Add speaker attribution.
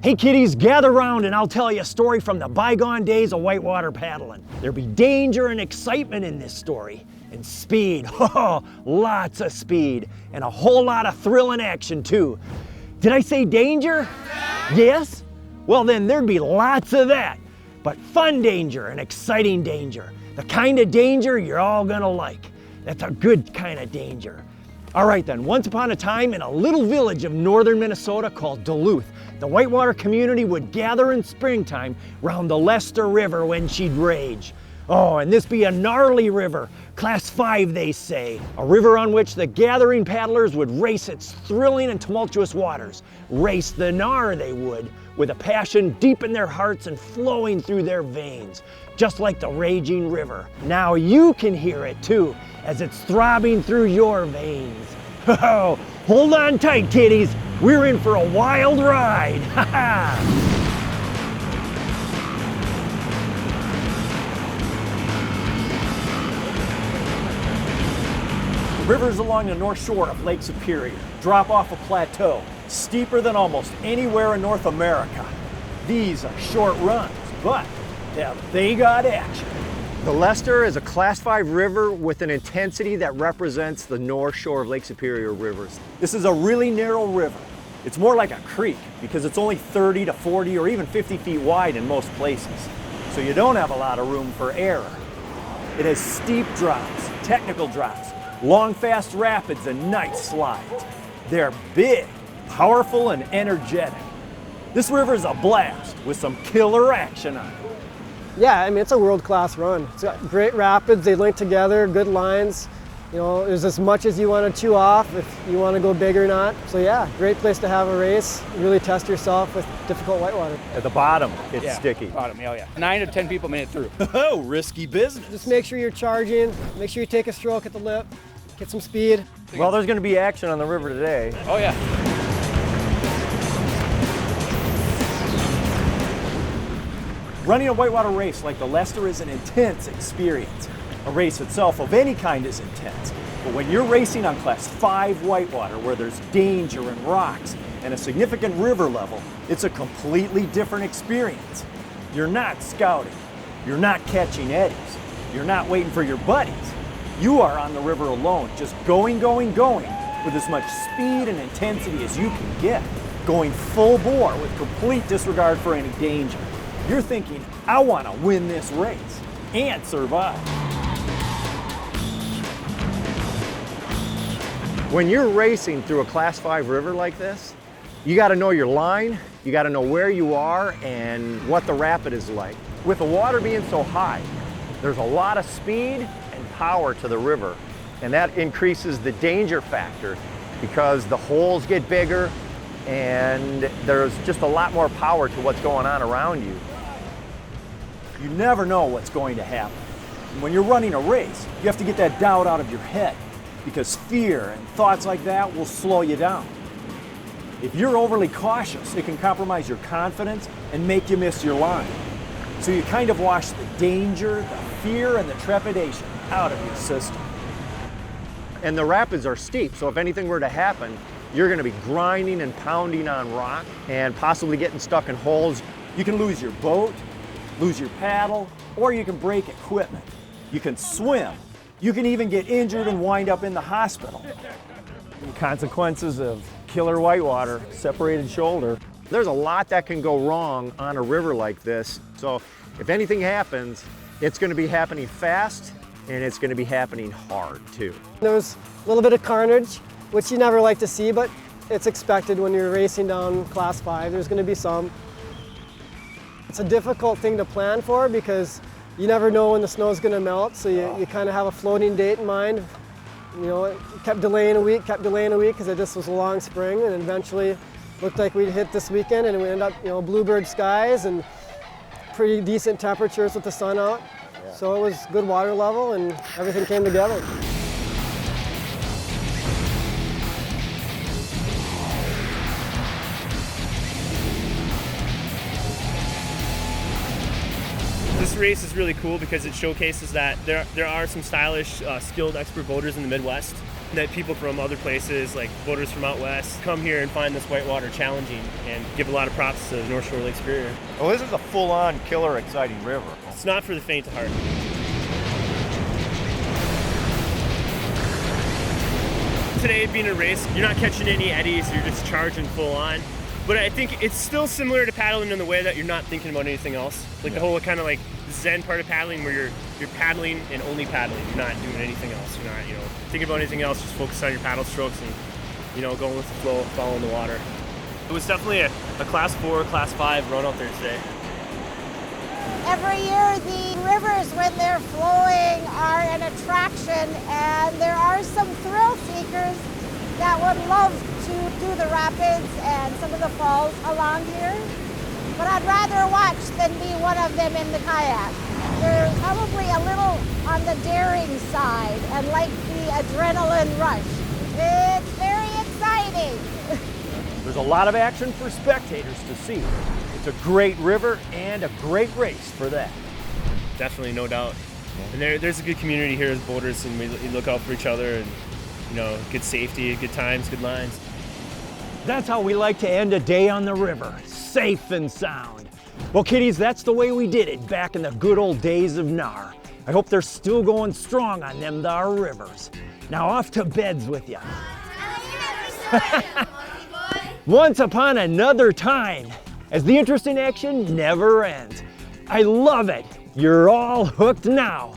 Speaker 1: Hey kiddies, gather round and I'll tell you a story from the bygone days of whitewater paddling. There'll be danger and excitement in this story. And speed, oh, lots of speed. And a whole lot of thrill and action too. Did I say danger? Yes? Well then there'd be lots of that. But fun danger and exciting danger. The kind of danger you're all gonna like. That's a good kind of danger. All right then, once upon a time in a little village of northern Minnesota called Duluth, the whitewater community would gather in springtime round the LESTER River when she'd rage. Oh, and this be a gnarly river, class 5 they say, a river on which the gathering paddlers would race its thrilling and tumultuous waters. Race the gnar they would, with a passion deep in their hearts and flowing through their veins, just like the raging river. Now you can hear it too, as it's throbbing through your veins. Oh, hold on tight, kiddies. We're in for a wild ride. Ha ha! Rivers along the north shore of Lake Superior drop off a plateau steeper than almost anywhere in North America. These are short runs, but they got action. The LESTER is a class 5 river with an intensity that represents the north shore of Lake Superior rivers. This is a really narrow river. It's more like a creek because it's only 30 to 40 or even 50 feet wide in most places. So you don't have a lot of room for error. It has steep drops, technical drops, long fast rapids, and nice slides. They're big, powerful, and energetic. This river is a blast with some killer action on it.
Speaker 2: Yeah, I mean, it's a world-class run. It's got great rapids, they link together, good lines. You know, there's as much as you want to chew off if you want to go big or not. So yeah, great place to have a race. Really test yourself with difficult whitewater.
Speaker 1: At the bottom, it's sticky.
Speaker 3: Bottom, yeah. 9 to 10 people made it through.
Speaker 1: Oh, risky business.
Speaker 2: Just make sure you're charging, make sure you take a stroke at the lip, get some speed.
Speaker 1: Well, there's going to be action on the river today.
Speaker 3: Oh yeah.
Speaker 1: Running a whitewater race like the LESTER is an intense experience. A race itself of any kind is intense, but when you're racing on class 5 whitewater where there's danger and rocks and a significant river level, it's a completely different experience. You're not scouting, you're not catching eddies, you're not waiting for your buddies. You are on the river alone, just going with as much speed and intensity as you can get, going full bore with complete disregard for any danger. You're thinking, I want to win this race and survive. When you're racing through a class 5 river like this, you got to know your line, you got to know where you are and what the rapid is like. With the water being so high, there's a lot of speed and power to the river, and that increases the danger factor because the holes get bigger and there's just a lot more power to what's going on around you. You never know what's going to happen. When you're running a race, you have to get that doubt out of your head because fear and thoughts like that will slow you down. If you're overly cautious, it can compromise your confidence and make you miss your line. So you kind of wash the danger, the fear, and the trepidation out of your system. And the rapids are steep, so if anything were to happen, you're going to be grinding and pounding on rock and possibly getting stuck in holes. You can lose your boat, lose your paddle, or you can break equipment. You can swim. You can even get injured and wind up in the hospital. The consequences of killer whitewater, separated shoulder. There's a lot that can go wrong on a river like this. So if anything happens, it's going to be happening fast and it's going to be happening hard too.
Speaker 2: There's a little bit of carnage, which you never like to see, but it's expected when you're racing down class 5. There's going to be some. It's a difficult thing to plan for because you never know when the snow's going to melt, so you kind of have a floating date in mind. You know, it kept delaying a week because it just was a long spring, and eventually looked like we'd hit this weekend, and we ended up, you know, bluebird skies and pretty decent temperatures with the sun out. Yeah. So it was good water level and everything came together.
Speaker 3: This
Speaker 4: race is really cool because it showcases that there are some stylish, skilled, expert boaters in the Midwest, that people from other places, like boaters from out west, come here and find this whitewater challenging and give a lot of props to North Shore Lake Superior.
Speaker 1: Well, this is a full-on killer exciting river.
Speaker 4: It's not for the faint of heart. Today being a race, you're not catching any eddies, you're just charging full on. But I think it's still similar to paddling in the way that you're not thinking about anything else. Like the whole kind of like zen part of paddling where you're paddling and only paddling. You're not doing anything else. You're not, thinking about anything else, just focus on your paddle strokes and, going with the flow, following the water. It was definitely a class 4, class 5 run out there today.
Speaker 5: Every year the rivers, when they're flowing, are an attraction, and there are some thrill seekers that would love to do the rapids and some of the falls along here. But I'd rather watch than be one of them in the kayak. They're probably a little on the daring side and like the adrenaline rush. It's very exciting.
Speaker 1: There's a lot of action for spectators to see. It's a great river and a great race for that.
Speaker 4: Definitely, no doubt. And there's a good community here as boaters, and we look out for each other, and good safety, good times, good lines.
Speaker 1: That's how we like to end a day on the river, safe and sound. Well, kiddies, that's the way we did it back in the good old days of GNAR. I hope they're still going strong on them thar rivers. Now off to beds with ya. Once upon another time, as the interesting action never ends. I love it. You're all hooked now.